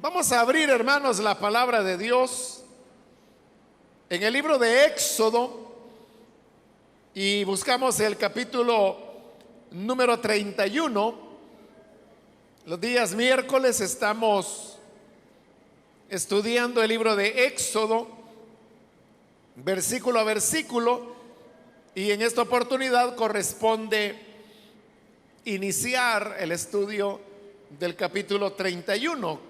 Vamos a abrir, hermanos, la palabra de Dios en el libro de Éxodo y buscamos el capítulo número 31. Los días miércoles estamos estudiando el libro de Éxodo, versículo a versículo, y en esta oportunidad corresponde iniciar el estudio del capítulo 31,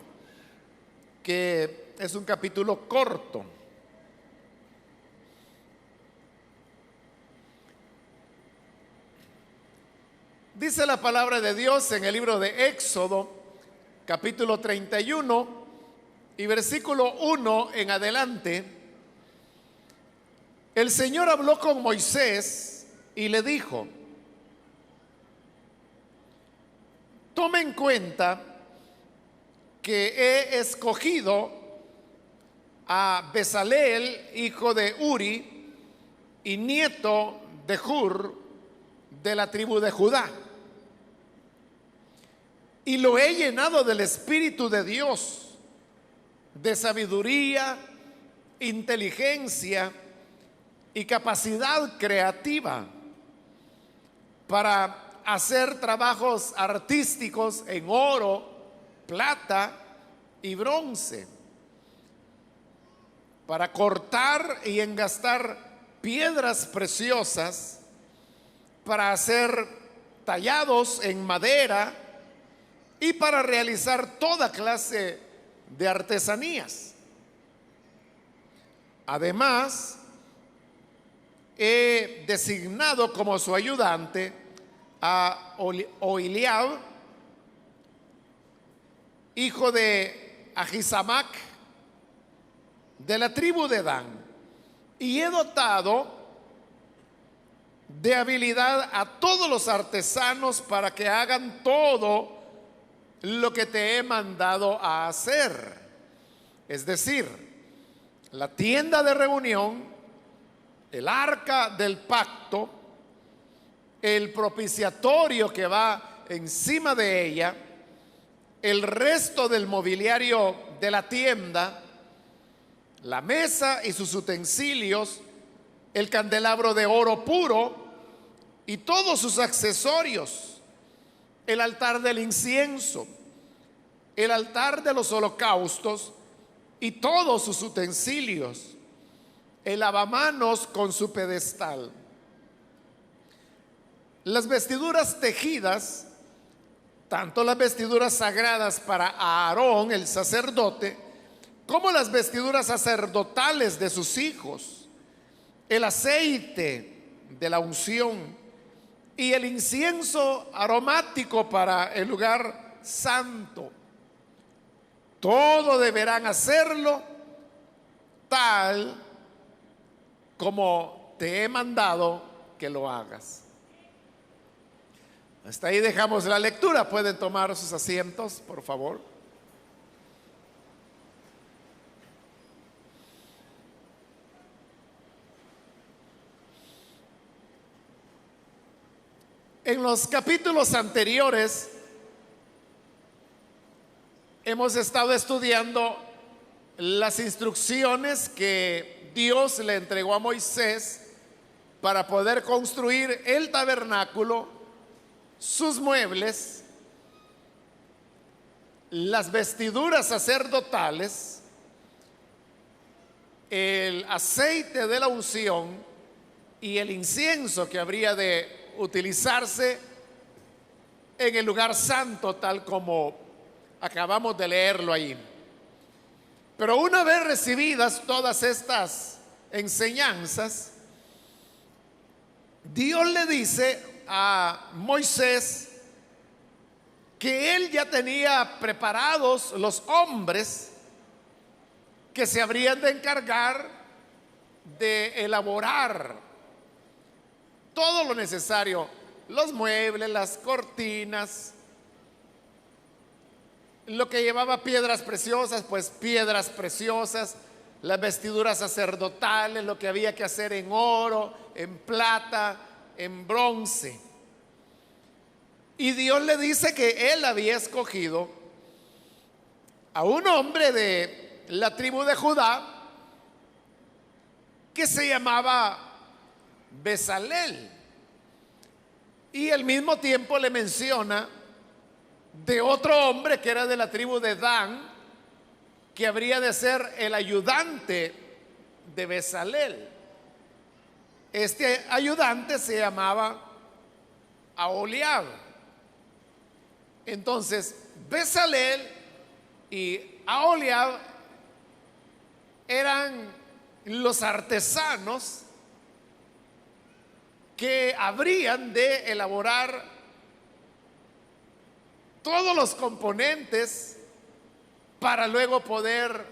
que es un capítulo corto. Dice la palabra de Dios en el libro de Éxodo, capítulo 31 y versículo 1 en adelante. El Señor habló con Moisés y le dijo: toma en cuenta que he escogido a Bezaleel, hijo de Uri y nieto de Hur, de la tribu de Judá, y lo he llenado del Espíritu de Dios, de sabiduría, inteligencia y capacidad creativa, para hacer trabajos artísticos en oro, plata y bronce, para cortar y engastar piedras preciosas, para hacer tallados en madera y para realizar toda clase de artesanías. Además, he designado como su ayudante a Oholiab, hijo de Ahisamac, de la tribu de Dan, y he dotado de habilidad a todos los artesanos para que hagan todo lo que te he mandado a hacer. Es decir, la tienda de reunión, el arca del pacto, el propiciatorio que va encima de ella, el resto del mobiliario de la tienda, la mesa y sus utensilios, el candelabro de oro puro y todos sus accesorios, el altar del incienso, el altar de los holocaustos y todos sus utensilios, el lavamanos con su pedestal, las vestiduras tejidas, tanto las vestiduras sagradas para Aarón, el sacerdote, como las vestiduras sacerdotales de sus hijos, el aceite de la unción y el incienso aromático para el lugar santo. Todo deberán hacerlo tal como te he mandado que lo hagas. Hasta ahí dejamos la lectura. Pueden tomar sus asientos, por favor. En los capítulos anteriores hemos estado estudiando las instrucciones que Dios le entregó a Moisés para poder construir el tabernáculo, sus muebles, las vestiduras sacerdotales, el aceite de la unción y el incienso que habría de utilizarse en el lugar santo, tal como acabamos de leerlo ahí. Pero una vez recibidas todas estas enseñanzas, Dios le dice a Moisés que él ya tenía preparados los hombres que se habrían de encargar de elaborar todo lo necesario, los muebles, las cortinas, lo que llevaba piedras preciosas, pues piedras preciosas, las vestiduras sacerdotales, lo que había que hacer en oro, en plata, en bronce. Y Dios le dice que él había escogido a un hombre de la tribu de Judá que se llamaba Bezalel. Y al mismo tiempo le menciona de otro hombre que era de la tribu de Dan, que habría de ser el ayudante de Bezalel. Este ayudante se llamaba Aholiab. Entonces, Bezalel y Aholiab eran los artesanos que habrían de elaborar todos los componentes para luego poder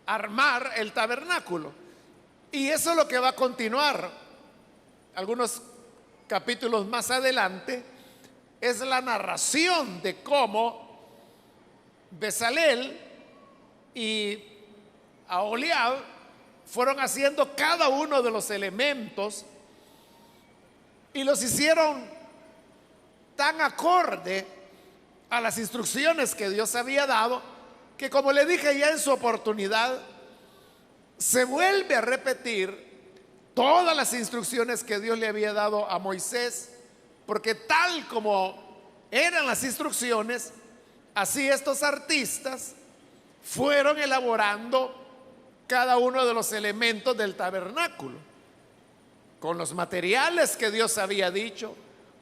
armar el tabernáculo. Y eso es lo que va a continuar algunos capítulos más adelante. Es la narración de cómo Bezalel y Aholiab fueron haciendo cada uno de los elementos y los hicieron tan acorde a las instrucciones que Dios había dado, que, como le dije ya en su oportunidad, se vuelve a repetir todas las instrucciones que Dios le había dado a Moisés, porque tal como eran las instrucciones, así estos artistas fueron elaborando cada uno de los elementos del tabernáculo, con los materiales que Dios había dicho,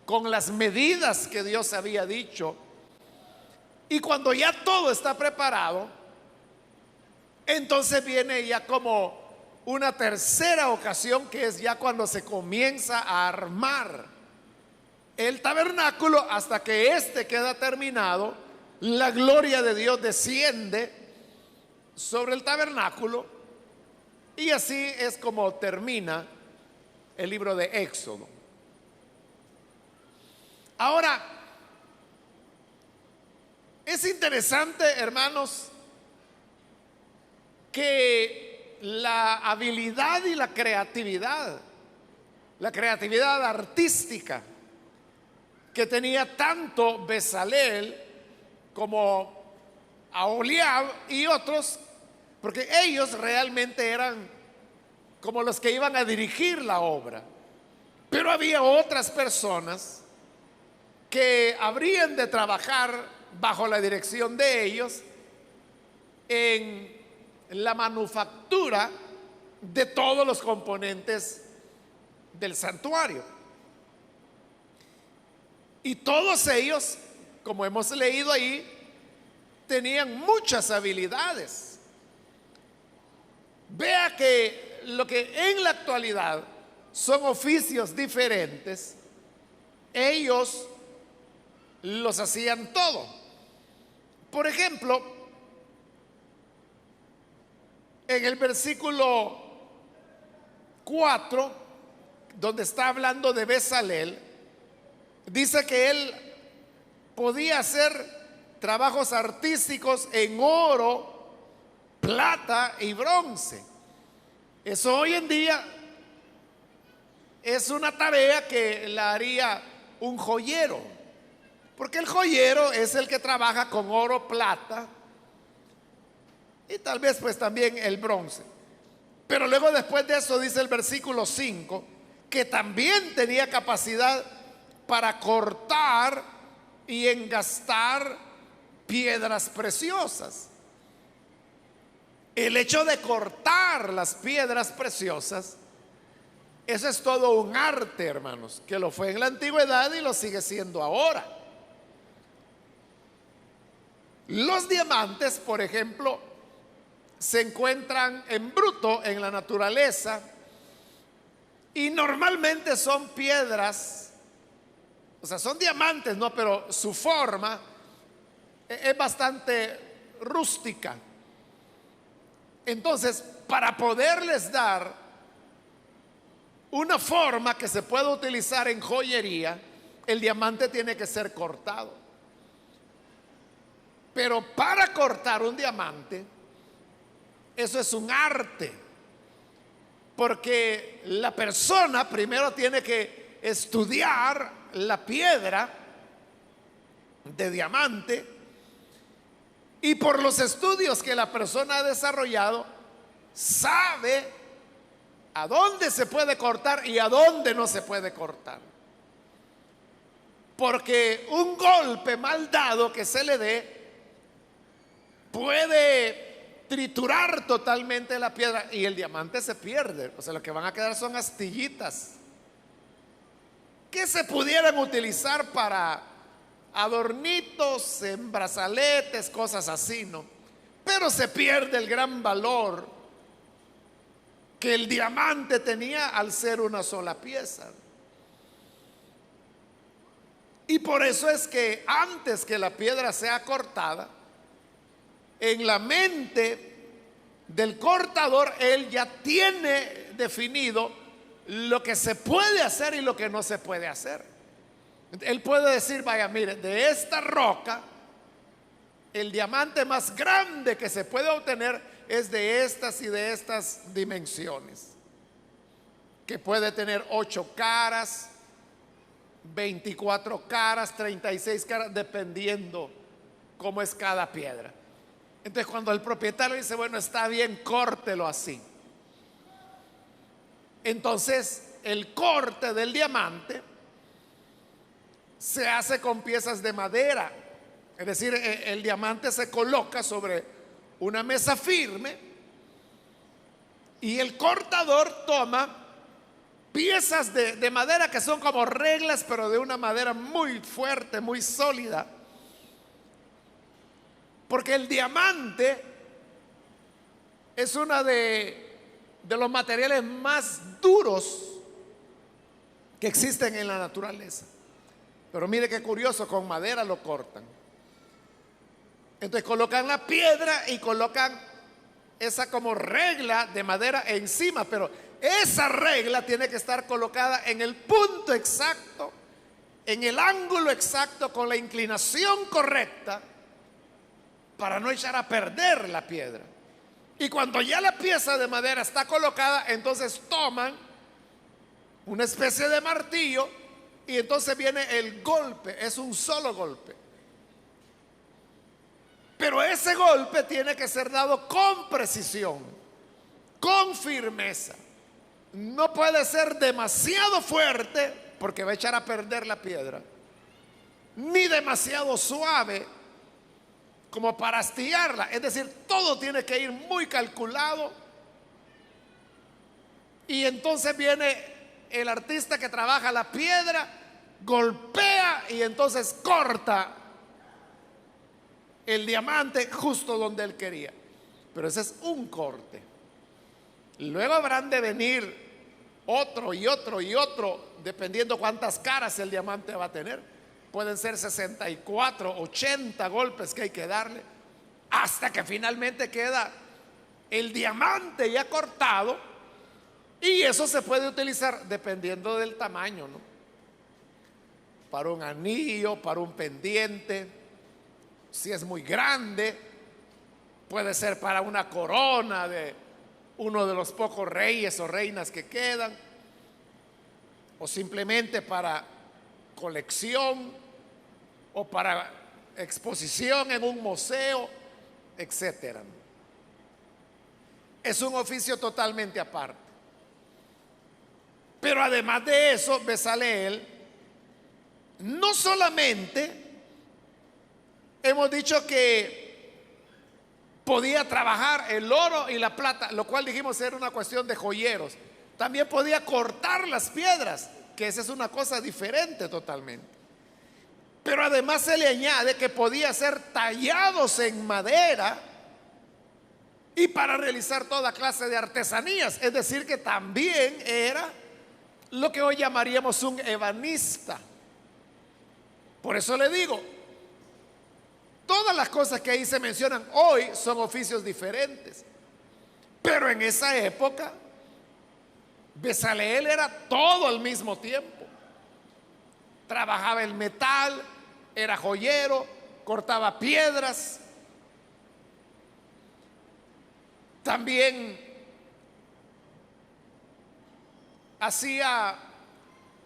con las medidas que Dios había dicho. Y cuando ya todo está preparado, entonces viene ya como una tercera ocasión, que es ya cuando se comienza a armar el tabernáculo hasta que éste queda terminado. La gloria de Dios desciende sobre el tabernáculo y así es como termina el libro de Éxodo. Ahora, es interesante, hermanos, que la habilidad y la creatividad artística que tenía tanto Bezalel como Aholiab y otros, porque ellos realmente eran como los que iban a dirigir la obra, pero había otras personas que habrían de trabajar bajo la dirección de ellos en la manufactura de todos los componentes del santuario. Y todos ellos, como hemos leído ahí, tenían muchas habilidades. Vea que lo que en la actualidad son oficios diferentes, ellos los hacían todo. Por ejemplo, en el versículo 4, donde está hablando de Bezalel, dice que él podía hacer trabajos artísticos en oro, plata y bronce. Eso hoy en día es una tarea que la haría un joyero, porque el joyero es el que trabaja con oro, plata y tal vez pues también el bronce. Pero luego, después de eso, dice el versículo 5 que también tenía capacidad para cortar y engastar piedras preciosas. El hecho de cortar las piedras preciosas, eso es todo un arte, hermanos, que lo fue en la antigüedad y lo sigue siendo ahora. Los diamantes, por ejemplo, se encuentran en bruto en la naturaleza y normalmente son piedras, o sea, son diamantes, ¿no? Pero su forma es bastante rústica. Entonces, para poderles dar una forma que se pueda utilizar en joyería, el diamante tiene que ser cortado. Pero para cortar un diamante, eso es un arte, porque la persona primero tiene que estudiar la piedra de diamante, y por los estudios que la persona ha desarrollado, sabe a dónde se puede cortar y a dónde no se puede cortar. Porque un golpe mal dado que se le dé puede triturar totalmente la piedra y el diamante se pierde. O sea, lo que van a quedar son astillitas que se pudieran utilizar para adornitos, en brazaletes, cosas así, ¿no? Pero se pierde el gran valor que el diamante tenía al ser una sola pieza. Y por eso es que antes que la piedra sea cortada, en la mente del cortador, él ya tiene definido lo que se puede hacer y lo que no se puede hacer. Él puede decir, vaya, mire, de esta roca, el diamante más grande que se puede obtener es de estas y de estas dimensiones, que puede tener 8 caras, 24 caras, 36 caras, dependiendo cómo es cada piedra. Entonces, cuando el propietario dice, bueno, está bien, córtelo así, entonces el corte del diamante se hace con piezas de madera. Es decir, el diamante se coloca sobre una mesa firme y el cortador toma piezas de madera que son como reglas, pero de una madera muy fuerte, muy sólida. Porque el diamante es uno de los materiales más duros que existen en la naturaleza. Pero mire qué curioso, con madera lo cortan. Entonces colocan la piedra y colocan esa como regla de madera encima, pero esa regla tiene que estar colocada en el punto exacto, en el ángulo exacto, con la inclinación correcta, para no echar a perder la piedra. Y cuando ya la pieza de madera está colocada, entonces toman una especie de martillo y entonces viene el golpe. Es un solo golpe, pero ese golpe tiene que ser dado con precisión, con firmeza. No puede ser demasiado fuerte porque va a echar a perder la piedra, ni demasiado suave como para astillarla. Es decir, todo tiene que ir muy calculado. Y entonces viene el artista que trabaja la piedra, golpea y entonces corta el diamante justo donde él quería. Pero ese es un corte. Luego habrán de venir otro y otro y otro, dependiendo cuántas caras el diamante va a tener. Pueden ser 64, 80 golpes que hay que darle, hasta que finalmente queda el diamante ya cortado. Y eso se puede utilizar dependiendo del tamaño, ¿no? Para un anillo, para un pendiente. Si es muy grande, puede ser para una corona de uno de los pocos reyes o reinas que quedan, o simplemente para colección o para exposición en un museo, etcétera. Es un oficio totalmente aparte. Pero además de eso, Bezaleel no solamente hemos dicho que podía trabajar el oro y la plata, lo cual dijimos era una cuestión de joyeros. También podía cortar las piedras, que esa es una cosa diferente totalmente. Pero además se le añade que podía ser tallados en madera y para realizar toda clase de artesanías. Es decir, que también era lo que hoy llamaríamos un ebanista. Por eso le digo, todas las cosas que ahí se mencionan hoy son oficios diferentes. Pero en esa época, Bezaleel era todo al mismo tiempo. Trabajaba el metal, era joyero, cortaba piedras. También hacía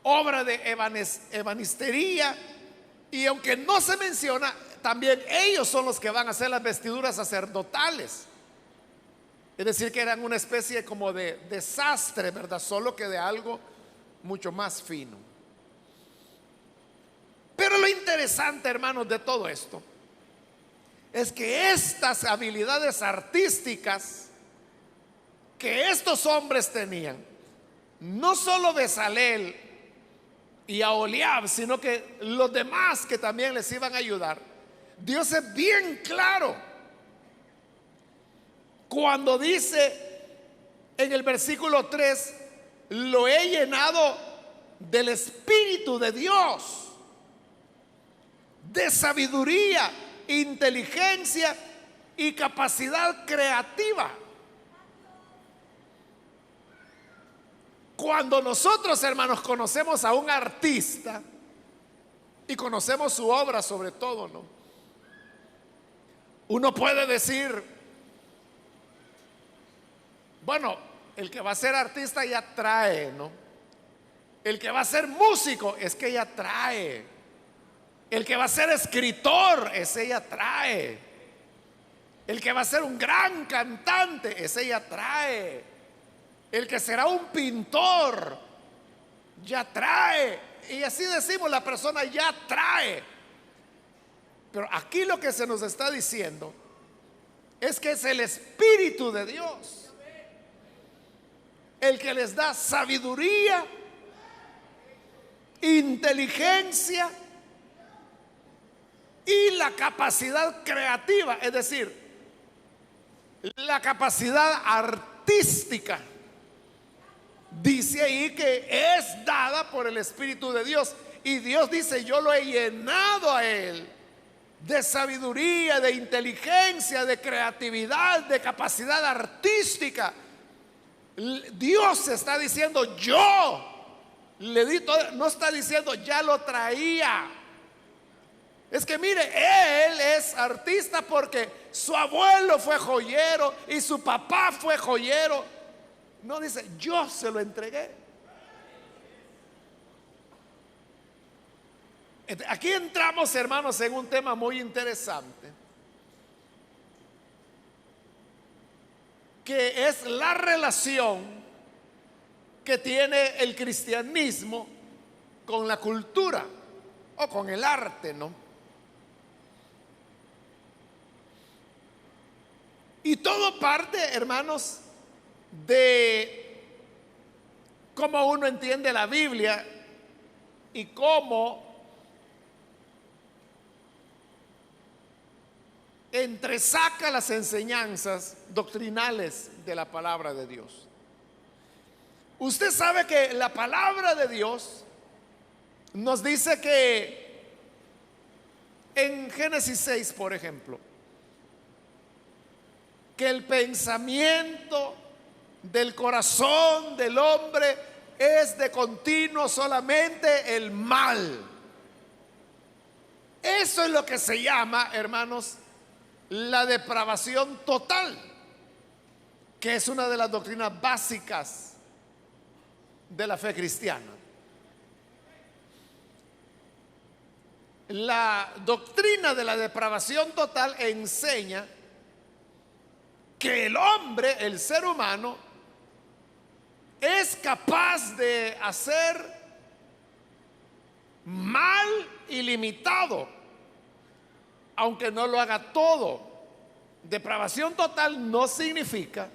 obra de ebanistería, Y aunque no se menciona, también ellos son los que van a hacer las vestiduras sacerdotales. Es decir, que eran una especie como de desastre, ¿verdad? Solo que de algo mucho más fino. Pero lo interesante, hermanos, de todo esto es que estas habilidades artísticas que estos hombres tenían, no solo Bezalel y Aholiab, sino que los demás que también les iban a ayudar, Dios es bien claro cuando dice en el versículo 3: lo he llenado del Espíritu de Dios, de sabiduría, inteligencia y capacidad creativa. Cuando nosotros, hermanos, conocemos a un artista y conocemos su obra sobre todo, ¿no? Uno puede decir, bueno, el que va a ser artista ya trae, ¿no? El que va a ser músico es que ya trae. El que va a ser escritor, ese ya trae. El que va a ser un gran cantante, ese ya trae. El que será un pintor, ya trae. Y así decimos, la persona ya trae. Pero aquí lo que se nos está diciendo es que es el Espíritu de Dios el que les da sabiduría, inteligencia y la capacidad creativa, es decir, la capacidad artística. Dice ahí que es dada por el Espíritu de Dios. Y Dios dice: yo lo he llenado a él de sabiduría, de inteligencia, de creatividad, de capacidad artística. Dios está diciendo: yo le di todo. No está diciendo ya lo traía. Es que mire, él es artista porque su abuelo fue joyero y su papá fue joyero. No, dice: yo se lo entregué. Aquí entramos, hermanos, en un tema muy interesante, que es la relación que tiene el cristianismo con la cultura o con el arte, ¿no? Y todo parte, hermanos, de cómo uno entiende la Biblia y cómo entresaca las enseñanzas doctrinales de la palabra de Dios. Usted sabe que la palabra de Dios nos dice que en Génesis 6, por ejemplo, que el pensamiento del corazón del hombre es de continuo solamente el mal. Eso es lo que se llama, hermanos, la depravación total, que es una de las doctrinas básicas de la fe cristiana. La doctrina de la depravación total enseña que el hombre, el ser humano, es capaz de hacer mal ilimitado, aunque no lo haga todo. Depravación total no significa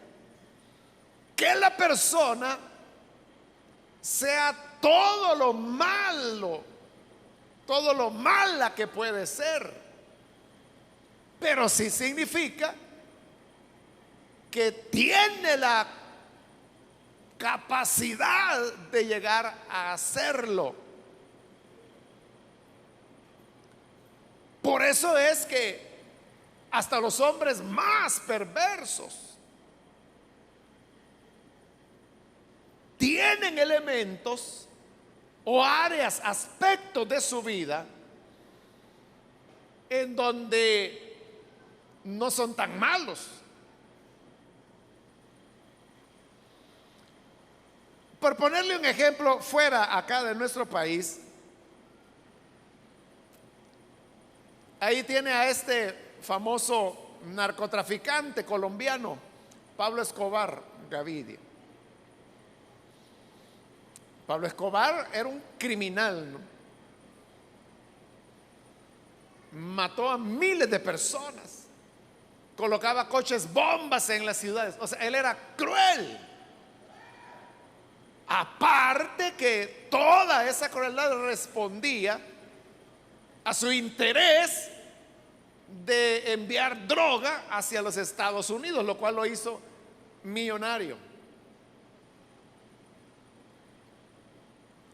que la persona sea todo lo malo, todo lo mala que puede ser, pero sí significa que tiene la capacidad de llegar a hacerlo. Por eso es que hasta los hombres más perversos tienen elementos o áreas, aspectos de su vida en donde no son tan malos. Por ponerle un ejemplo fuera acá de nuestro país, Ahí tiene a este famoso narcotraficante colombiano, Pablo Escobar Gavidia. Pablo Escobar era un criminal, ¿no? Mató a miles de personas, colocaba coches bombas en las ciudades. O sea, él era cruel. Aparte que toda esa crueldad respondía a su interés de enviar droga hacia los Estados Unidos, lo cual lo hizo millonario.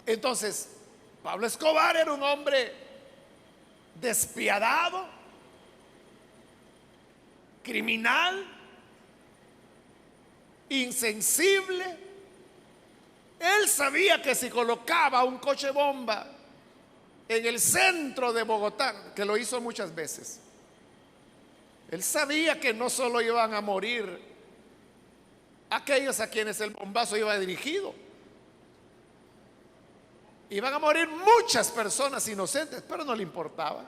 Entonces, Pablo Escobar era un hombre despiadado, criminal, insensible. Él sabía que si colocaba un coche bomba en el centro de Bogotá, que lo hizo muchas veces, él sabía que no solo iban a morir aquellos a quienes el bombazo iba dirigido, iban a morir muchas personas inocentes, pero no le importaba,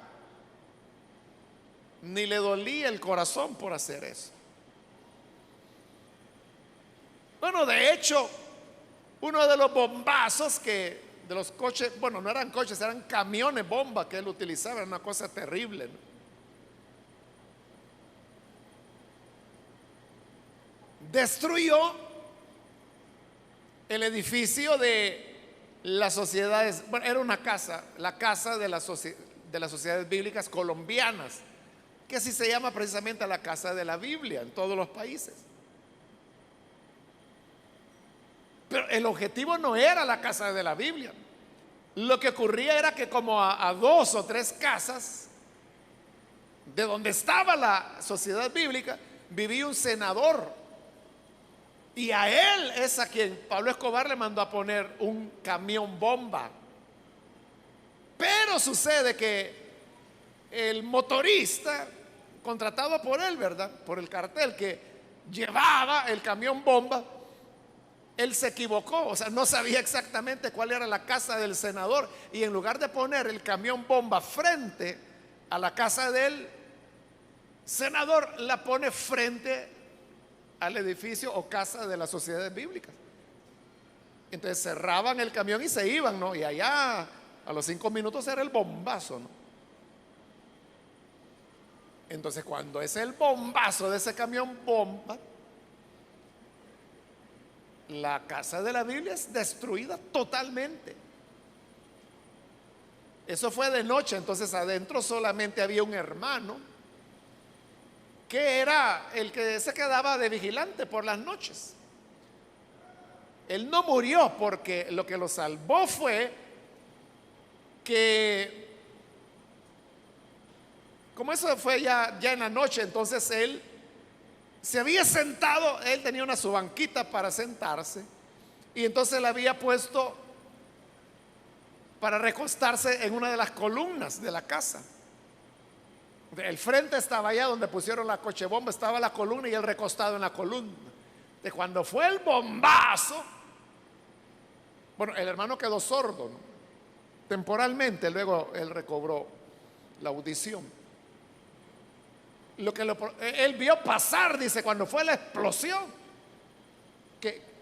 ni le dolía el corazón por hacer eso. Bueno, de hecho, uno de los bombazos de los coches, bueno, no eran coches, eran camiones bomba que él utilizaba, era una cosa terrible, ¿no? Destruyó el edificio de las sociedades, bueno, era una casa, la casa de las sociedades bíblicas colombianas, que así se llama precisamente la casa de la Biblia en todos los países. Pero el objetivo no era la casa de la Biblia. Lo que ocurría era que como a 2 o 3 casas de donde estaba la sociedad bíblica vivía un senador, y a él es a quien Pablo Escobar le mandó a poner un camión bomba. Pero sucede que el motorista contratado por él, ¿verdad?, por el cartel que llevaba el camión bomba, él se equivocó, o sea, no sabía exactamente cuál era la casa del senador, y en lugar de poner el camión bomba frente a la casa del senador, la pone frente al edificio o casa de las sociedades bíblicas. Entonces cerraban el camión y se iban, ¿no? Y allá a los 5 minutos era el bombazo, ¿no? Entonces cuando es el bombazo de ese camión bomba, la casa de la Biblia es destruida totalmente. Eso fue de noche, entonces adentro solamente había un hermano que era el que se quedaba de vigilante por las noches. Él no murió porque lo que lo salvó fue que, como eso fue ya en la noche, entonces él se había sentado, él tenía su banquita para sentarse, y entonces le había puesto para recostarse en una de las columnas de la casa. El frente estaba allá donde pusieron la coche bomba, estaba la columna y él recostado en la columna. De cuando fue el bombazo, bueno, el hermano quedó sordo, ¿no?, temporalmente, luego él recobró la audición. Él vio pasar, dice, cuando fue la explosión,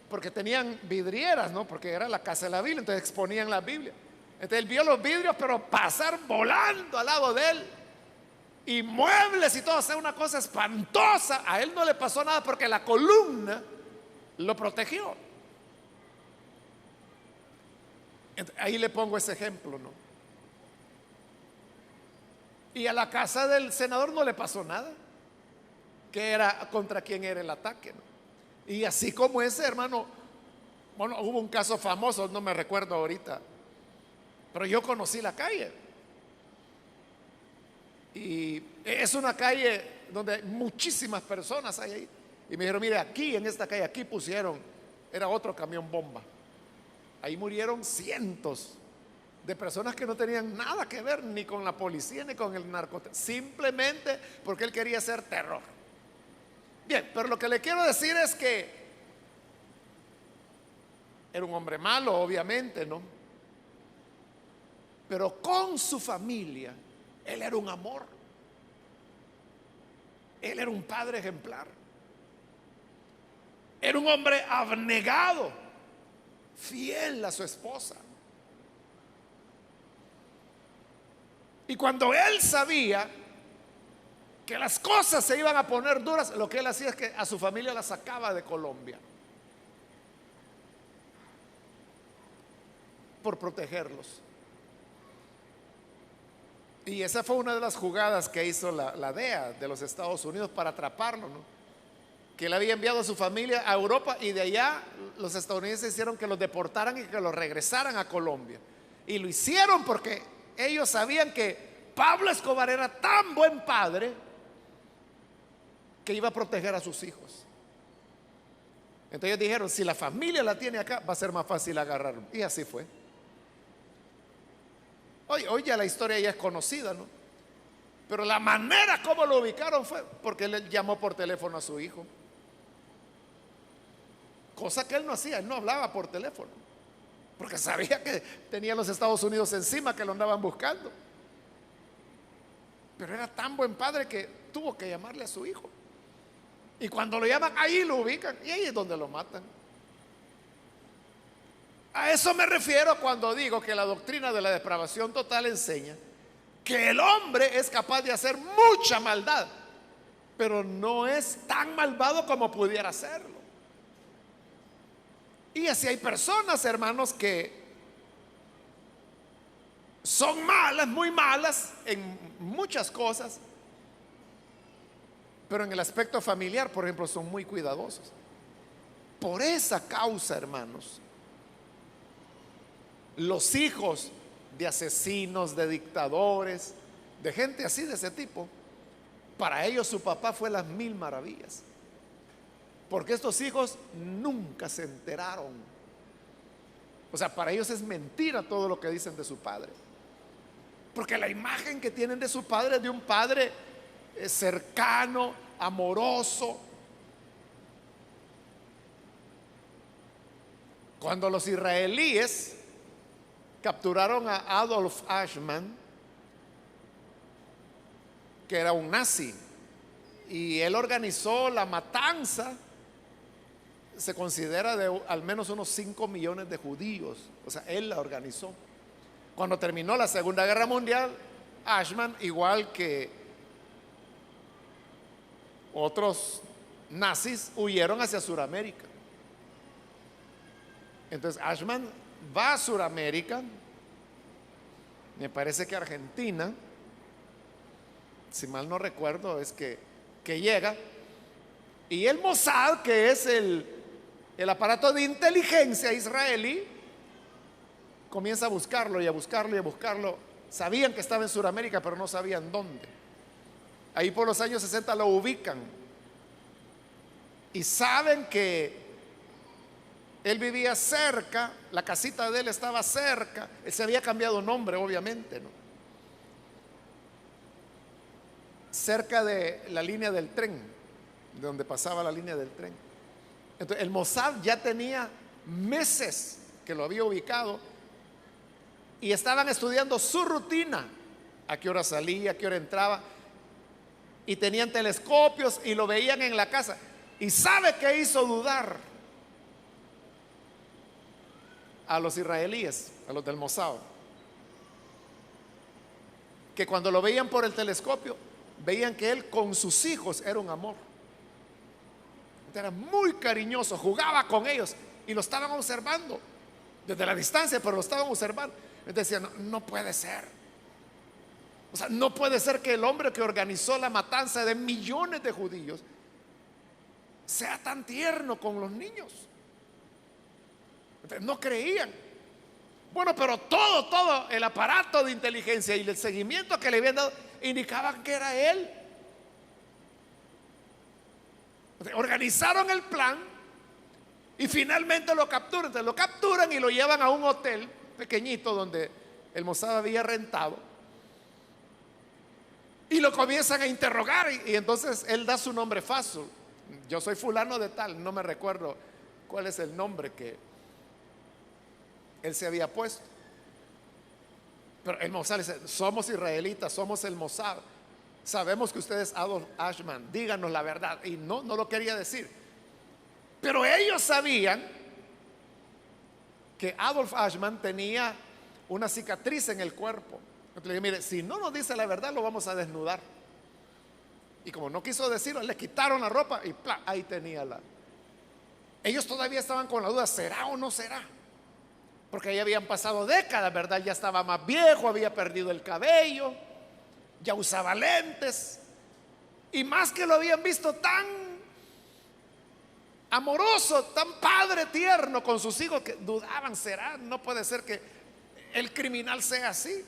porque tenían vidrieras, ¿no?, porque era la casa de la Biblia, entonces exponían la Biblia. Entonces él vio los vidrios, pero pasar volando al lado de él, y muebles y todo, o sea, una cosa espantosa. A él no le pasó nada porque la columna lo protegió. Ahí le pongo ese ejemplo, ¿no? Y a la casa del senador no le pasó nada, que era contra quien era el ataque, ¿no? Y así como ese, hermano, bueno, hubo un caso famoso, no me recuerdo ahorita, pero yo conocí la calle. Y es una calle donde muchísimas personas hay ahí. Y me dijeron, mire, aquí en esta calle, aquí pusieron, era otro camión bomba. Ahí murieron cientos de personas que no tenían nada que ver ni con la policía ni con el narcotráfico, simplemente porque él quería hacer terror. Bien, pero lo que le quiero decir es que era un hombre malo, obviamente, ¿no? Pero con su familia él era un amor. Él era un padre ejemplar. Era un hombre abnegado, fiel a su esposa. Y cuando él sabía que las cosas se iban a poner duras, lo que él hacía es que a su familia la sacaba de Colombia por protegerlos. Y esa fue una de las jugadas que hizo la DEA de los Estados Unidos para atraparlo, ¿no? Que él había enviado a su familia a Europa y de allá los estadounidenses hicieron que los deportaran y que los regresaran a Colombia. Y lo hicieron porque ellos sabían que Pablo Escobar era tan buen padre que iba a proteger a sus hijos. Entonces ellos dijeron, si la familia la tiene acá, va a ser más fácil agarrarlo. Y así fue. Hoy ya la historia ya es conocida, ¿no? Pero la manera como lo ubicaron fue porque él llamó por teléfono a su hijo. Cosa que él no hacía, él no hablaba por teléfono. Porque sabía que tenía los Estados Unidos encima, que lo andaban buscando. Pero era tan buen padre que tuvo que llamarle a su hijo. Y cuando lo llaman, ahí lo ubican. Y ahí es donde lo matan. A eso me refiero cuando digo que la doctrina de la depravación total enseña que el hombre es capaz de hacer mucha maldad, pero no es tan malvado como pudiera serlo. Y así hay personas, hermanos, que son malas, muy malas en muchas cosas, pero en el aspecto familiar, por ejemplo, son muy cuidadosos. Por esa causa, hermanos, los hijos de asesinos, de dictadores, de gente así de ese tipo, para ellos su papá fue las mil maravillas, porque estos hijos nunca se enteraron. O sea, para ellos es mentira todo lo que dicen de su padre, porque la imagen que tienen de su padre es de un padre cercano, amoroso. Cuando los israelíes capturaron a Adolf Eichmann, que era un nazi, y él organizó la matanza, se considera de al menos unos 5 millones de judíos. O sea, él la organizó. Cuando terminó la Segunda Guerra Mundial, Eichmann, igual que otros nazis, huyeron hacia Sudamérica. Entonces Eichmann va a Sudamérica, me parece que Argentina, si mal no recuerdo, es que llega, y el Mossad, que es el aparato de inteligencia israelí, comienza a buscarlo y a buscarlo y a buscarlo. Sabían que estaba en Sudamérica, pero no sabían dónde. Ahí por los años 60 lo ubican y saben que él vivía cerca, la casita de él estaba cerca. Él se había cambiado nombre, obviamente, ¿no? Cerca de la línea del tren, de donde pasaba la línea del tren. Entonces el Mossad ya tenía meses que lo había ubicado y estaban estudiando su rutina, a qué hora salía, a qué hora entraba, y tenían telescopios y lo veían en la casa. ¿Y sabe qué hizo dudar a los israelíes, a los del Mossad? Que cuando lo veían por el telescopio, veían que él con sus hijos era un amor. Era muy cariñoso, jugaba con ellos y lo estaban observando desde la distancia, pero lo estaban observando. Entonces decían, no puede ser. O sea, no puede ser que el hombre que organizó la matanza de millones de judíos sea tan tierno con los niños. Entonces, no creían. Bueno, pero todo el aparato de inteligencia y el seguimiento que le habían dado indicaban que era él. Entonces, organizaron el plan y finalmente lo capturan. Entonces, lo capturan y lo llevan a un hotel pequeñito donde el Mossad había rentado y lo comienzan a interrogar y entonces él da su nombre falso. Yo soy fulano de tal, no me recuerdo cuál es el nombre que él se había puesto. Pero el Mossad dice, somos israelitas, somos el Mossad. sabemos que usted es Adolf Eichmann, díganos la verdad. Y no, no lo quería decir. Pero ellos sabían que Adolf Eichmann tenía una cicatriz en el cuerpo. Entonces le dije, mire, si no nos dice la verdad, lo vamos a desnudar. Y como no quiso decirlo, le quitaron la ropa y ¡plá! Ahí tenía la. Ellos todavía estaban con la duda, ¿será o no será? Porque ya habían pasado décadas, ¿verdad? Ya estaba más viejo, había perdido el cabello, ya usaba lentes. Y más que lo habían visto tan amoroso, tan padre tierno con sus hijos, que dudaban, ¿será? No puede ser que el criminal sea así.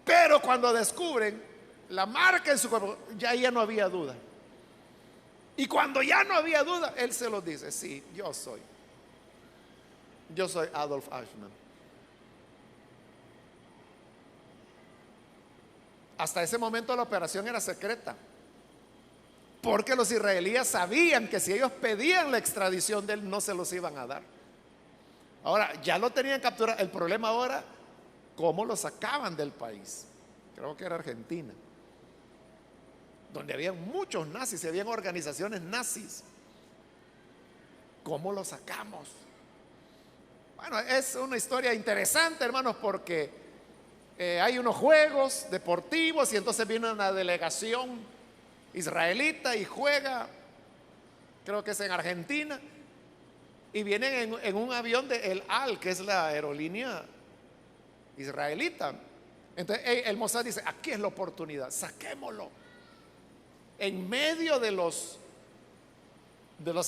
Pero cuando descubren la marca en su cuerpo, ya no había duda. Y cuando ya no había duda, él se lo dice, sí, yo soy Adolf Eichmann. Hasta ese momento la operación era secreta, porque los israelíes sabían que si ellos pedían la extradición de él, no se los iban a dar. Ahora, ya lo tenían capturado. El problema ahora, ¿cómo lo sacaban del país? Creo que era Argentina, donde había muchos nazis, habían organizaciones nazis. ¿Cómo lo sacamos? Bueno, es una historia interesante, hermanos, porque hay unos juegos deportivos y entonces viene una delegación israelita y juega, creo que es en Argentina, y vienen en un avión de El Al, que es la aerolínea israelita. Entonces el Mossad dice, aquí es la oportunidad, saquémoslo en medio de los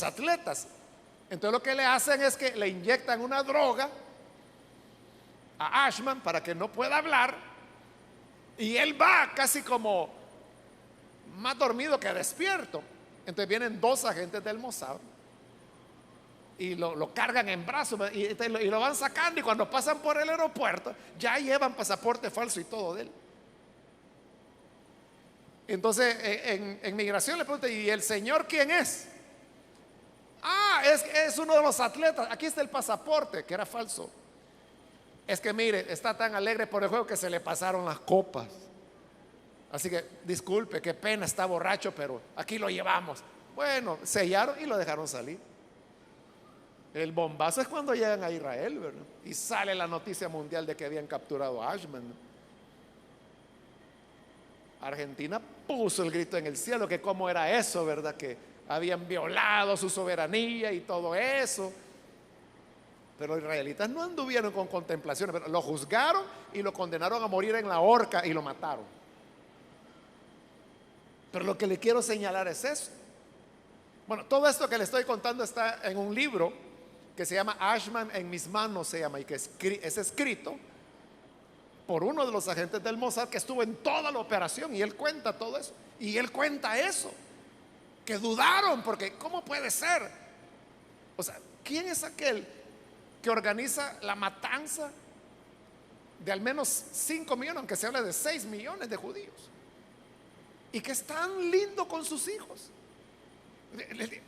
atletas. Entonces lo que le hacen es que le inyectan una droga a Eichmann para que no pueda hablar, y él va casi como más dormido que despierto. Entonces vienen dos agentes del Mossad y lo cargan en brazos y lo van sacando, y cuando pasan por el aeropuerto ya llevan pasaporte falso y todo de él. Entonces en migración le preguntan, ¿y el señor quién es? Ah, es uno de los atletas, aquí está el pasaporte, que era falso. Es que mire, está tan alegre por el juego que se le pasaron las copas, así que disculpe, qué pena, está borracho, pero aquí lo llevamos. Bueno, sellaron y lo dejaron salir. El bombazo es cuando llegan a Israel, ¿verdad? Y sale la noticia mundial de que habían capturado a Eichmann. Argentina puso el grito en el cielo, que cómo era eso, ¿verdad? Que habían violado su soberanía y todo eso. Pero los israelitas no anduvieron con contemplaciones, pero lo juzgaron y lo condenaron a morir en la horca y lo mataron. Pero lo que le quiero señalar es eso. Bueno, todo esto que le estoy contando está en un libro que se llama Eichmann en mis manos, se llama, y que es escrito por uno de los agentes del Mossad que estuvo en toda la operación, y él cuenta todo eso. Y él cuenta eso, que dudaron, porque ¿cómo puede ser? O sea, ¿quién es aquel que organiza la matanza de al menos 5 millones, aunque se habla de 6 millones de judíos, y que es tan lindo con sus hijos?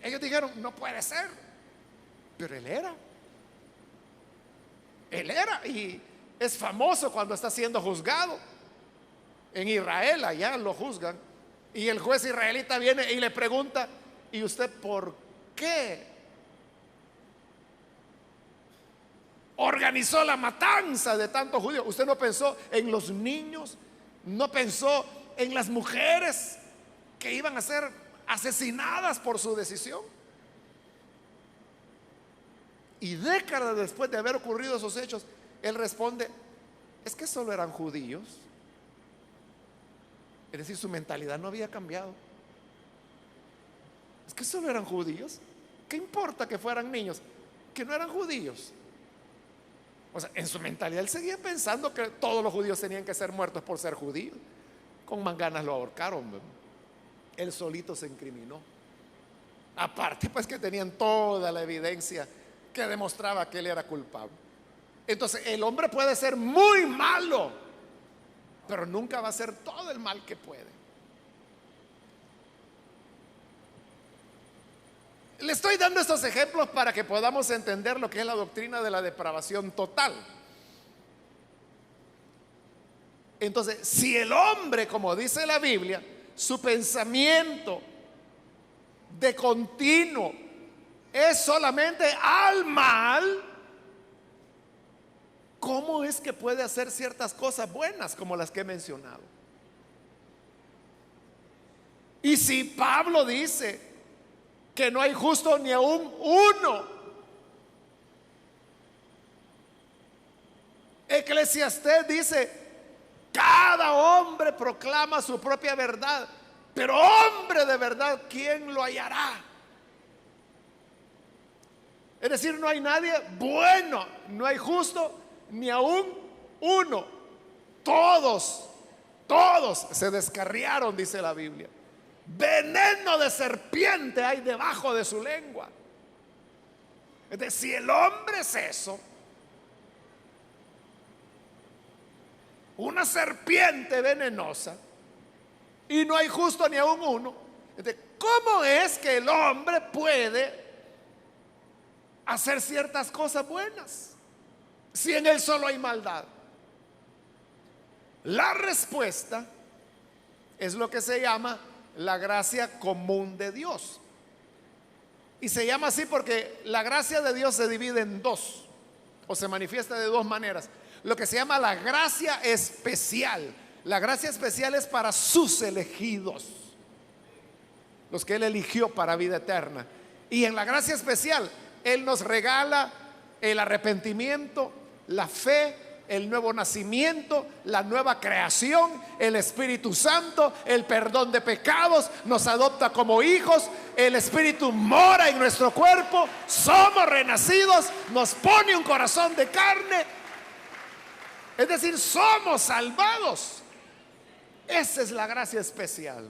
Ellos dijeron, no puede ser, pero él era, y es famoso cuando está siendo juzgado en Israel. Allá lo juzgan y el juez israelita viene y le pregunta, ¿y usted por qué organizó la matanza de tantos judíos? ¿Usted no pensó en los niños? ¿No pensó en las mujeres que iban a ser asesinadas por su decisión? Y décadas después de haber ocurrido esos hechos, él responde, es que solo eran judíos. Es decir, su mentalidad no había cambiado. Es que solo eran judíos. ¿Qué importa que fueran niños? Que no eran judíos. O sea, en su mentalidad él seguía pensando que todos los judíos tenían que ser muertos por ser judíos. Con manganas lo ahorcaron, ¿verdad? Él solito se incriminó. Aparte, pues, que tenían toda la evidencia que demostraba que él era culpable. Entonces el hombre puede ser muy malo, pero nunca va a ser todo el mal que puede. Le estoy dando estos ejemplos para que podamos entender lo que es la doctrina de la depravación total. Entonces, si el hombre, como dice la Biblia, su pensamiento de continuo es solamente al mal, ¿cómo es que puede hacer ciertas cosas buenas como las que he mencionado? Y si Pablo dice que no hay justo ni aún uno, Eclesiastés dice: cada hombre proclama su propia verdad, pero hombre de verdad, ¿quién lo hallará? Es decir, no hay nadie bueno, no hay justo ni aún uno. Todos se descarriaron, dice la Biblia. Veneno de serpiente hay debajo de su lengua. Es decir, si el hombre es eso, una serpiente venenosa, y no hay justo ni aún uno, entonces, ¿cómo es que el hombre puede hacer ciertas cosas buenas si en él solo hay maldad? La respuesta es lo que se llama la gracia común de Dios. Y se llama así porque la gracia de Dios se divide en dos, o se manifiesta de dos maneras. Lo que se llama la gracia especial. La gracia especial es para sus elegidos, los que Él eligió para vida eterna. Y en la gracia especial, Él nos regala el arrepentimiento, la fe, el nuevo nacimiento, la nueva creación, el Espíritu Santo, el perdón de pecados, nos adopta como hijos, el Espíritu mora en nuestro cuerpo, somos renacidos, nos pone un corazón de carne. Es decir, somos salvados. Esa es la gracia especial,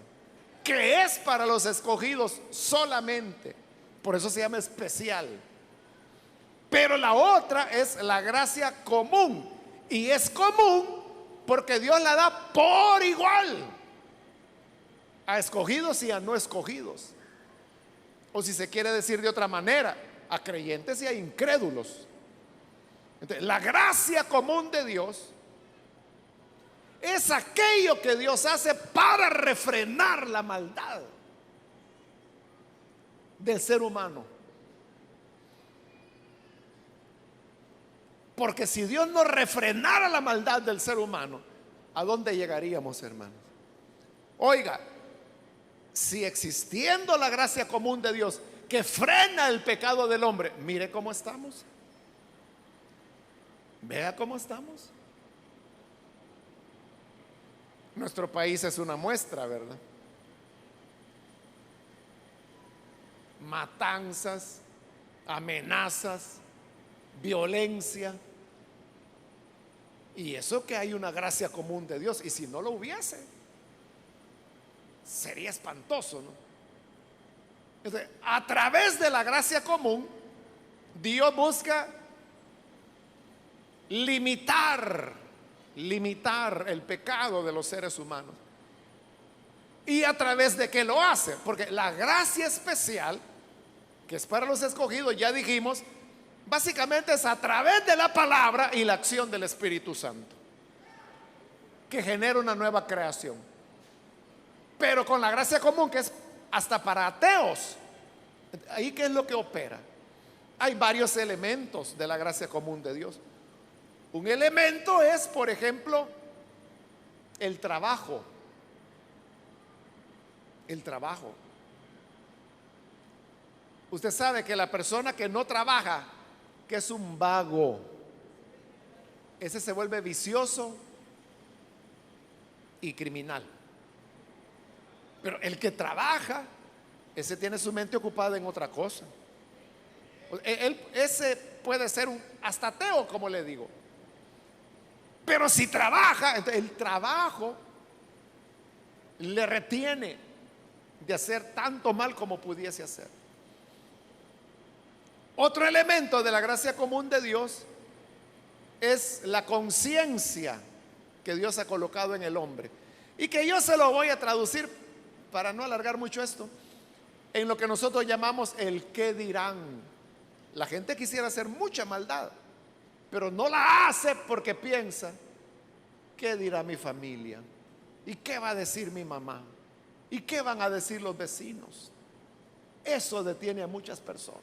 que es para los escogidos solamente. Por eso se llama especial. Pero la otra es la gracia común. Y es común porque Dios la da por igual a escogidos y a no escogidos. O si se quiere decir de otra manera, a creyentes y a incrédulos. Entonces, la gracia común de Dios es aquello que Dios hace para refrenar la maldad del ser humano. Porque si Dios no refrenara la maldad del ser humano, ¿a dónde llegaríamos, hermanos? Oiga, si existiendo la gracia común de Dios que frena el pecado del hombre, mire cómo estamos. Vea cómo estamos. Nuestro país es una muestra, ¿verdad? Matanzas, amenazas, violencia. Y eso que hay una gracia común de Dios. Y si no lo hubiese, sería espantoso, ¿no? Entonces, a través de la gracia común, Dios busca limitar el pecado de los seres humanos. ¿Y a través de qué lo hace? Porque la gracia especial, que es para los escogidos, ya dijimos, básicamente es a través de la palabra y la acción del Espíritu Santo, que genera una nueva creación. Pero con la gracia común, que es hasta para ateos, ahí ¿qué es lo que opera? Hay varios elementos de la gracia común de Dios. Un elemento es, por ejemplo, el trabajo. El trabajo. Usted sabe que la persona que no trabaja, que es un vago, ese se vuelve vicioso y criminal. Pero el que trabaja, ese tiene su mente ocupada en otra cosa. Ese puede ser hasta ateo, como le digo. Pero si trabaja, entonces el trabajo le retiene de hacer tanto mal como pudiese hacer. Otro elemento de la gracia común de Dios es la conciencia que Dios ha colocado en el hombre, y que yo se lo voy a traducir, para no alargar mucho esto, en lo que nosotros llamamos el qué dirán. La gente quisiera hacer mucha maldad, pero no la hace porque piensa ¿qué dirá mi familia? ¿Y qué va a decir mi mamá? ¿Y qué van a decir los vecinos? Eso detiene a muchas personas.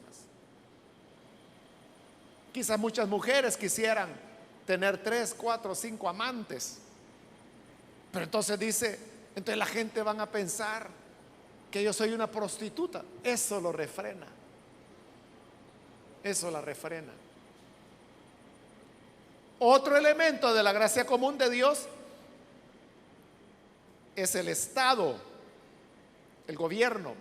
Quizás muchas mujeres quisieran tener 3, 4, 5 amantes. Pero entonces dice, entonces la gente van a pensar que yo soy una prostituta. Eso lo refrena. Eso la refrena. Otro elemento de la gracia común de Dios es el Estado, el gobierno.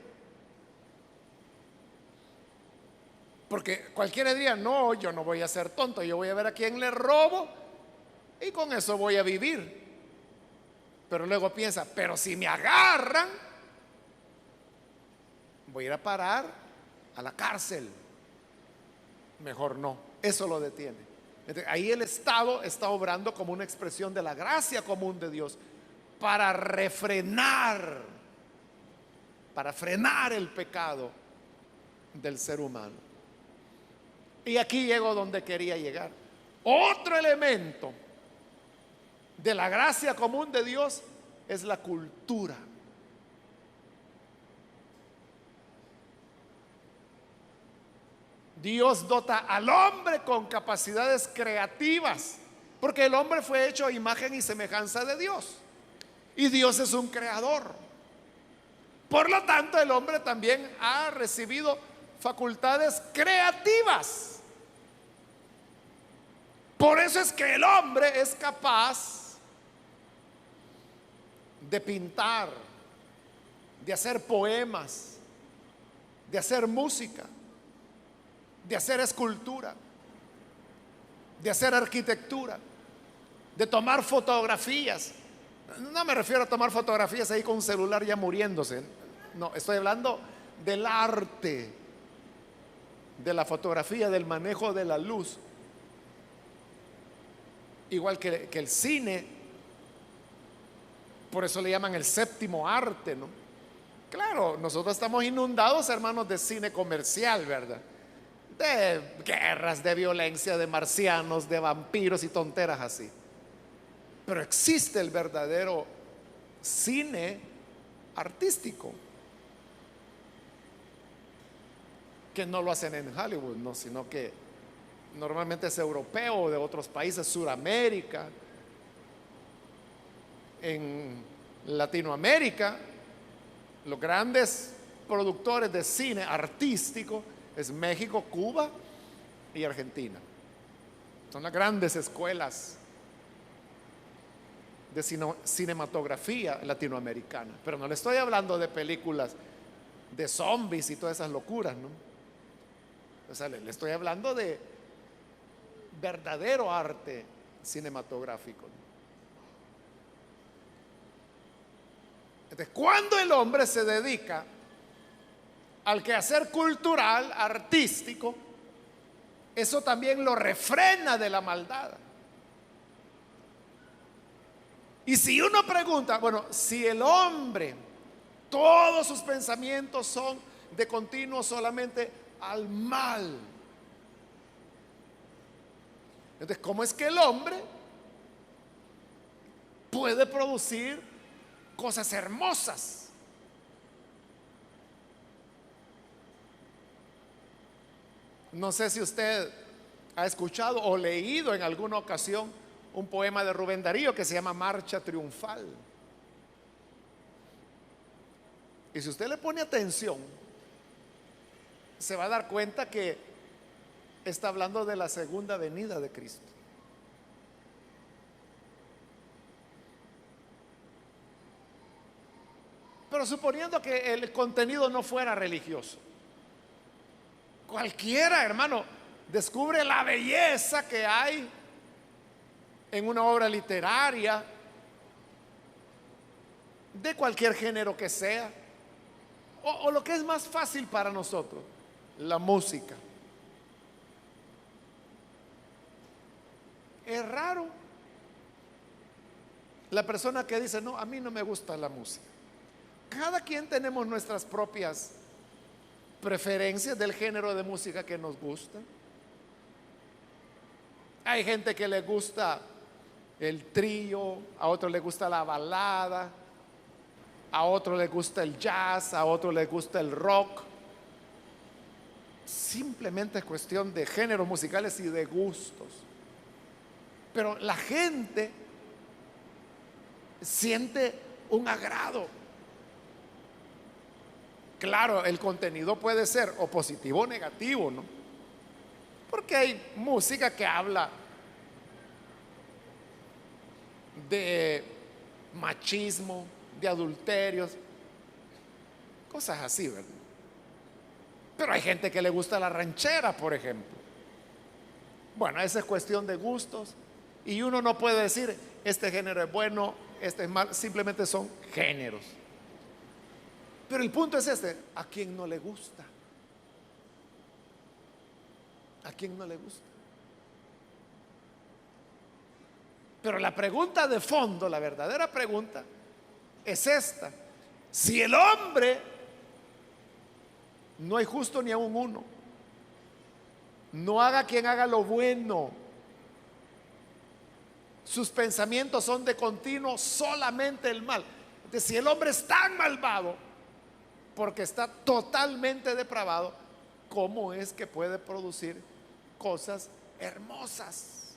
Porque cualquiera diría, no, yo no voy a ser tonto, yo voy a ver a quién le robo y con eso voy a vivir. Pero luego piensa, pero si me agarran, voy a ir a parar a la cárcel. Mejor no, eso lo detiene. Entonces, ahí el Estado está obrando como una expresión de la gracia común de Dios para frenar el pecado del ser humano. Y aquí llego donde quería llegar. Otro elemento de la gracia común de Dios es la cultura. Dios dota al hombre con capacidades creativas, porque el hombre fue hecho a imagen y semejanza de Dios. Y Dios es un creador. Por lo tanto, el hombre también ha recibido facultades creativas. Por eso es que el hombre es capaz de pintar, de hacer poemas, de hacer música, de hacer escultura, de hacer arquitectura, de tomar fotografías. No me refiero a tomar fotografías ahí con un celular ya muriéndose. No, estoy hablando del arte, de la fotografía, del manejo de la luz. Igual que el cine, por eso le llaman el séptimo arte, ¿no? Claro, nosotros estamos inundados, hermanos, de cine comercial, ¿verdad? De guerras, de violencia, de marcianos, de vampiros y tonteras así. Pero existe el verdadero cine artístico, que no lo hacen en Hollywood, no, sino que normalmente es europeo, de otros países, Suramérica, en Latinoamérica. Los grandes productores de cine artístico es México, Cuba y Argentina. Son las grandes escuelas de cinematografía latinoamericana. Pero no le estoy hablando de películas de zombies y todas esas locuras, ¿no? O sea, le estoy hablando de verdadero arte cinematográfico. Entonces, cuando el hombre se dedica al quehacer cultural, artístico, eso también lo refrena de la maldad. Y si uno pregunta, bueno, si el hombre, todos sus pensamientos son de continuo solamente al mal, entonces, ¿cómo es que el hombre puede producir cosas hermosas? No sé si usted ha escuchado o leído en alguna ocasión un poema de Rubén Darío que se llama Marcha Triunfal. Y si usted le pone atención, se va a dar cuenta que está hablando de la segunda venida de Cristo. Pero suponiendo que el contenido no fuera religioso, cualquiera, hermano, descubre la belleza que hay en una obra literaria, de cualquier género que sea, o lo que es más fácil para nosotros, la música. Es raro la persona que dice, no, a mí no me gusta la música. Cada quien tenemos nuestras propias preferencias del género de música que nos gusta. Hay gente que le gusta el trío, a otro le gusta la balada, a otro le gusta el jazz, a otro le gusta el rock. Simplemente es cuestión de géneros musicales y de gustos. Pero la gente siente un agrado. Claro, el contenido puede ser o positivo o negativo, ¿no? Porque hay música que habla de machismo, de adulterios, cosas así, ¿verdad? Pero hay gente que le gusta la ranchera, por ejemplo. Bueno, esa es cuestión de gustos y uno no puede decir este género es bueno, este es mal, simplemente son géneros. Pero el punto es este: ¿a quién no le gusta? ¿A quién no le gusta? Pero la pregunta de fondo, la verdadera pregunta, es esta: si el hombre, no hay justo ni aun uno, no haga quien haga lo bueno, sus pensamientos son de continuo solamente el mal. Entonces, si el hombre es tan malvado porque está totalmente depravado, ¿cómo es que puede producir cosas hermosas?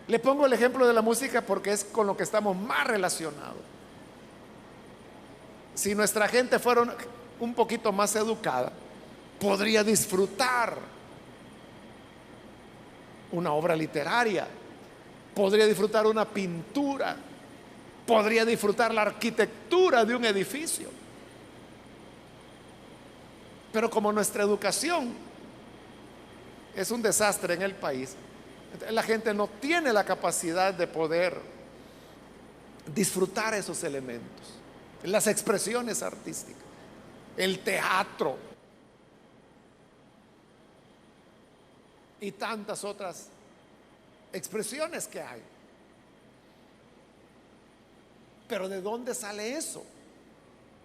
Le pongo el ejemplo de la música porque es con lo que estamos más relacionados. Si nuestra gente fuera un poquito más educada, podría disfrutar una obra literaria, podría disfrutar una pintura, podría disfrutar la arquitectura de un edificio. Pero como nuestra educación es un desastre en el país, la gente no tiene la capacidad de poder disfrutar esos elementos, las expresiones artísticas, el teatro y tantas otras expresiones que hay. Pero ¿de dónde sale eso?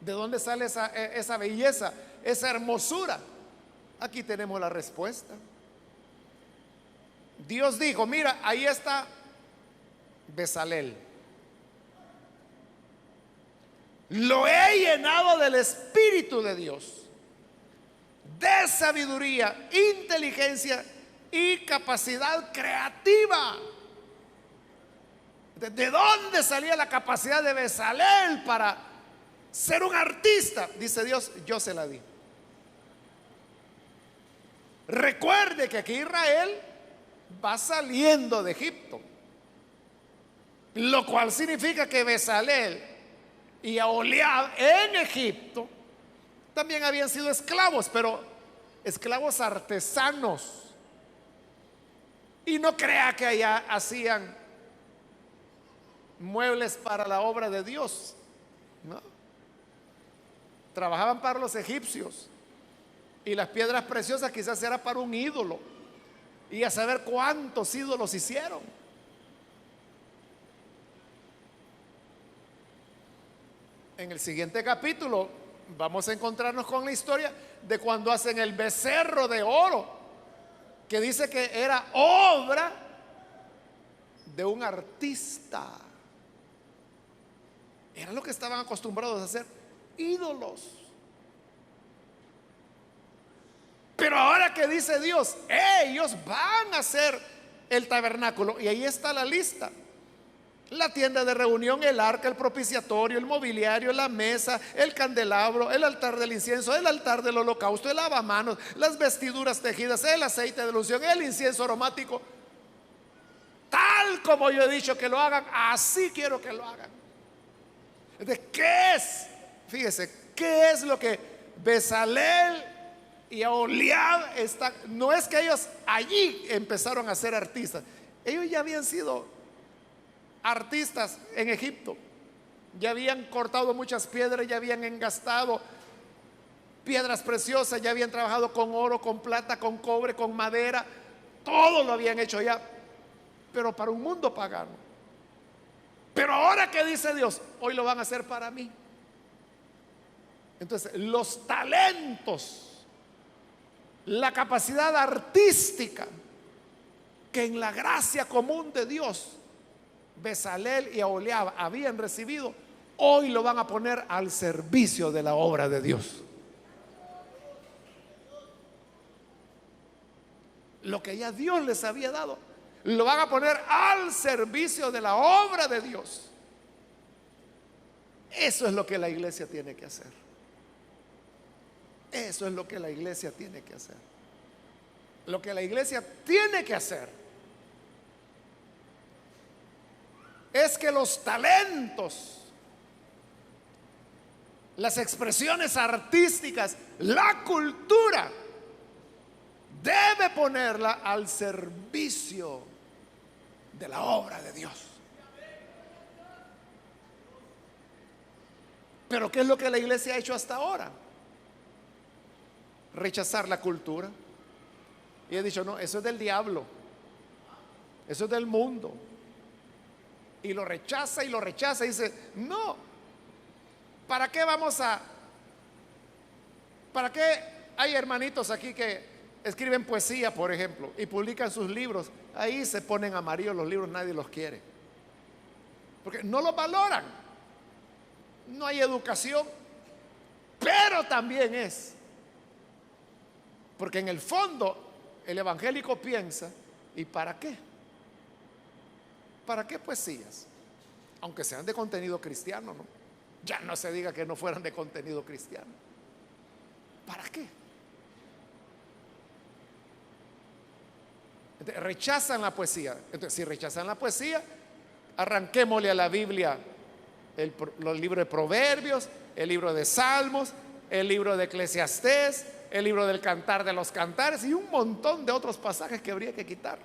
¿De dónde sale esa belleza, esa hermosura? Aquí tenemos la respuesta. Dios dijo: mira, ahí está Bezalel, lo he llenado del Espíritu de Dios, de sabiduría, inteligencia y capacidad creativa. ¿De dónde salía la capacidad de Bezalel para ser un artista? Dice Dios: yo se la di. Recuerde que aquí Israel va saliendo de Egipto, lo cual significa que Bezalel y Aholiab en Egipto también habían sido esclavos, pero esclavos artesanos. Y no crea que allá hacían muebles para la obra de Dios, ¿no? Trabajaban para los egipcios y las piedras preciosas quizás era para un ídolo, y a saber cuántos ídolos hicieron. En el siguiente capítulo vamos a encontrarnos con la historia de cuando hacen el becerro de oro, que dice que era obra de un artista. Era lo que estaban acostumbrados a hacer, ídolos. Pero ahora que dice Dios, ellos van a hacer el tabernáculo, y ahí está la lista: la tienda de reunión, el arca, el propiciatorio, el mobiliario, la mesa, el candelabro, el altar del incienso, el altar del holocausto, el lavamanos, las vestiduras tejidas, el aceite de unción, el incienso aromático. Tal como yo he dicho que lo hagan, así quiero que lo hagan. ¿De qué es? Fíjese, ¿qué es lo que Bezalel y Aholiab están? No es que ellos allí empezaron a ser artistas, ellos ya habían sido artistas en Egipto, ya habían cortado muchas piedras, ya habían engastado piedras preciosas, ya habían trabajado con oro, con plata, con cobre, con madera, todo lo habían hecho ya, pero para un mundo pagano. Pero ahora que dice Dios, hoy lo van a hacer para mí. Entonces, los talentos, la capacidad artística que en la gracia común de Dios Bezalel y Aholiab habían recibido, hoy lo van a poner al servicio de la obra de Dios. Lo que ya Dios les había dado, lo van a poner al servicio de la obra de Dios. Eso es lo que la iglesia tiene que hacer. Eso es lo que la iglesia tiene que hacer. Lo que la iglesia tiene que hacer es que los talentos, las expresiones artísticas, la cultura, debe ponerla al servicio de la obra de Dios. Pero ¿qué es lo que la iglesia ha hecho hasta ahora? Rechazar la cultura. Y he dicho, no, eso es del diablo, eso es del mundo. Y lo rechaza y lo rechaza y dice, no, ¿para qué para qué hay hermanitos aquí que escriben poesía, por ejemplo, y publican sus libros? Ahí se ponen amarillos los libros, nadie los quiere, porque no los valoran. No hay educación, pero también es porque en el fondo el evangélico piensa, ¿y para qué? ¿Para qué poesías? Aunque sean de contenido cristiano, ¿no? Ya no se diga que no fueran de contenido cristiano. ¿Para qué? Entonces, rechazan la poesía. Entonces, si rechazan la poesía, arranquémosle a la Biblia los libros de Proverbios, el libro de Salmos, el libro de Eclesiastés, el libro del Cantar de los Cantares y un montón de otros pasajes que habría que quitar.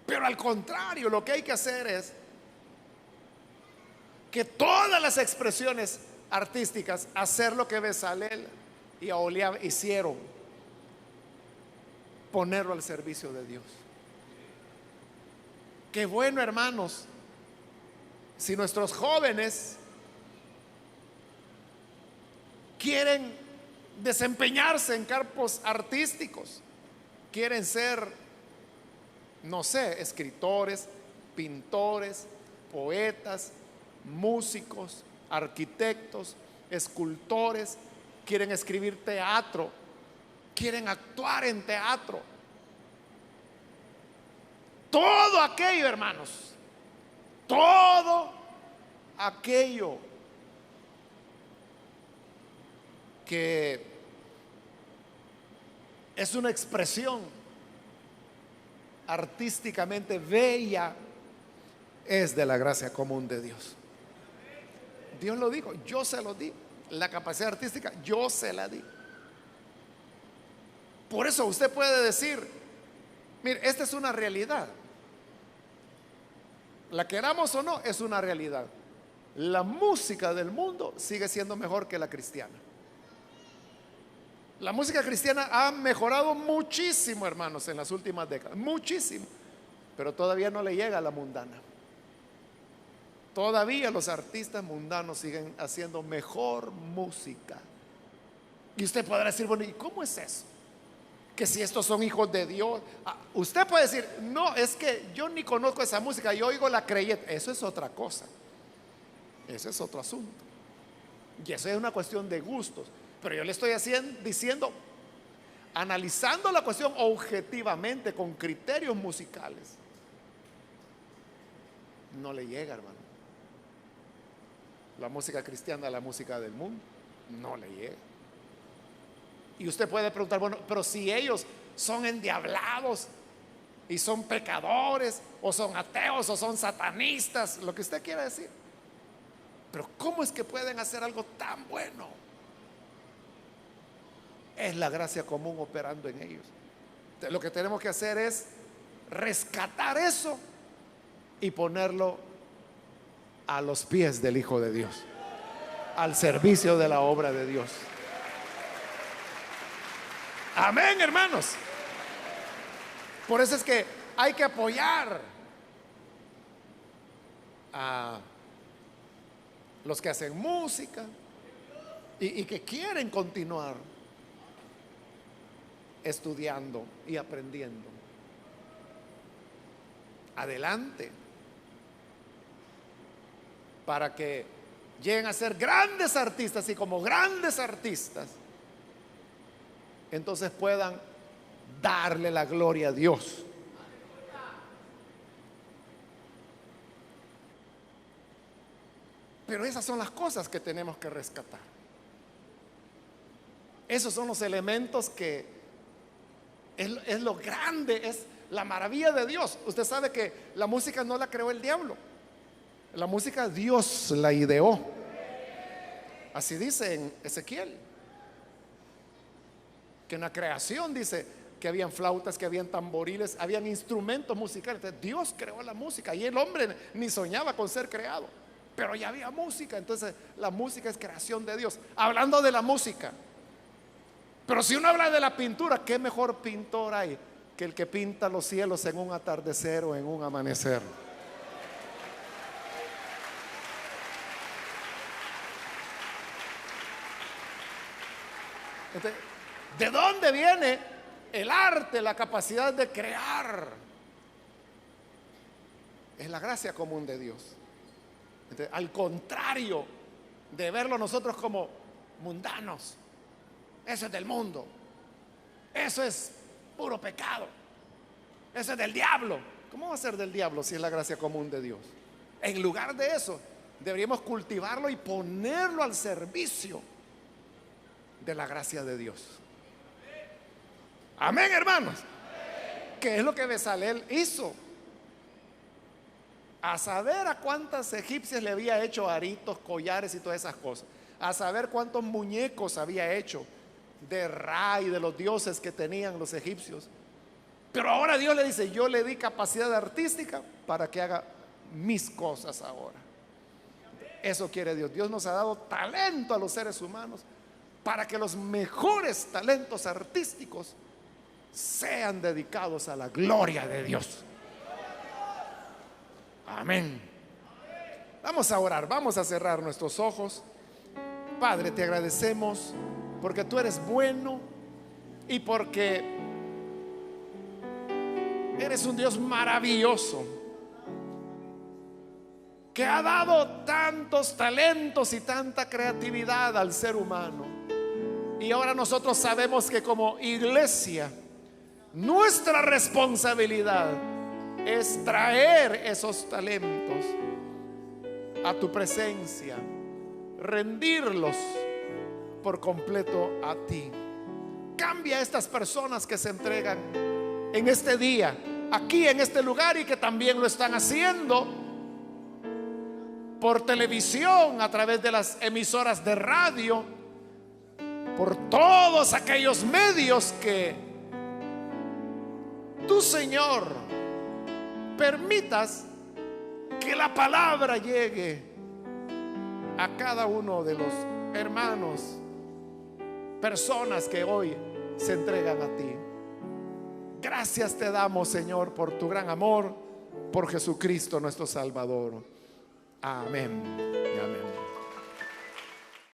Pero al contrario, lo que hay que hacer es que todas las expresiones artísticas, hacer lo que Bezalel y Aholiab hicieron, ponerlo al servicio de Dios. Qué bueno, hermanos, si nuestros jóvenes quieren desempeñarse en campos artísticos, quieren ser, no sé, escritores, pintores, poetas, músicos, arquitectos, escultores, quieren escribir teatro, quieren actuar en teatro. Todo aquello, hermanos, todo aquello que es una expresión artísticamente bella es de la gracia común de Dios. Dios lo dijo, yo se lo di. La capacidad artística yo se la di. Por eso usted puede decir, mire, esta es una realidad, la queramos o no, es una realidad. La música del mundo sigue siendo mejor que la cristiana. La música cristiana ha mejorado muchísimo, hermanos, en las últimas décadas, muchísimo, pero todavía no le llega a la mundana. Todavía los artistas mundanos siguen haciendo mejor música. Y usted podrá decir, bueno, ¿y cómo es eso? Que si estos son hijos de Dios. Usted puede decir, no, es que yo ni conozco esa música, yo oigo la creyente. Eso es otra cosa. Ese es otro asunto. Y eso es una cuestión de gustos. Pero yo le estoy diciendo, analizando la cuestión objetivamente, con criterios musicales, no le llega, hermano. La música cristiana a la música del mundo no le llega. Y usted puede preguntar, bueno, pero si ellos son endiablados y son pecadores, o son ateos, o son satanistas, lo que usted quiera decir, pero ¿cómo es que pueden hacer algo tan bueno? Es la gracia común operando en ellos. Entonces, lo que tenemos que hacer es rescatar eso y ponerlo a los pies del Hijo de Dios, al servicio de la obra de Dios. Amén, hermanos. Por eso es que hay que apoyar a los que hacen música y que quieren continuar. estudiando y aprendiendo. Adelante, para que lleguen a ser grandes artistas, y como grandes artistas entonces puedan darle la gloria a Dios. Pero esas son las cosas que tenemos que rescatar. Esos son los elementos que es lo grande, es la maravilla de Dios. Usted sabe que la música no la creó el diablo. La música Dios la ideó. Así dice en Ezequiel, que en la creación dice que habían flautas, que habían tamboriles, habían instrumentos musicales. Entonces, Dios creó la música y el hombre ni soñaba con ser creado, pero ya había música. Entonces la música es creación de Dios. Hablando de la música, pero si uno habla de la pintura, ¿qué mejor pintor hay que el que pinta los cielos en un atardecer o en un amanecer? Entonces, ¿de dónde viene el arte, la capacidad de crear? Es la gracia común de Dios. Entonces, al contrario de verlo nosotros como mundanos, eso es del mundo, eso es puro pecado, eso es del diablo. ¿Cómo va a ser del diablo si es la gracia común de Dios? En lugar de eso, deberíamos cultivarlo y ponerlo al servicio de la gracia de Dios. Amén, hermanos. ¿Qué es lo que Bezalel hizo? A saber a cuántas egipcias le había hecho aritos, collares y todas esas cosas. A saber cuántos muñecos había hecho de Ra y de los dioses que tenían los egipcios. Pero ahora Dios le dice: yo le di capacidad artística para que haga mis cosas ahora. Eso quiere Dios. Dios nos ha dado talento a los seres humanos para que los mejores talentos artísticos sean dedicados a la gloria de Dios. Amén. Vamos a orar, vamos a cerrar nuestros ojos. Padre, te agradecemos porque tú eres bueno y porque eres un Dios maravilloso que ha dado tantos talentos y tanta creatividad al ser humano. Y ahora nosotros sabemos que como iglesia nuestra responsabilidad es traer esos talentos a tu presencia, rendirlos por completo a ti. Cambia a estas personas que se entregan en este día, aquí en este lugar, y que también lo están haciendo por televisión, a través de las emisoras de radio, por todos aquellos medios que tú, Señor, permitas que la palabra llegue a cada uno de los hermanos, personas que hoy se entregan a ti. Gracias te damos, Señor, por tu gran amor, por Jesucristo nuestro Salvador. Amén.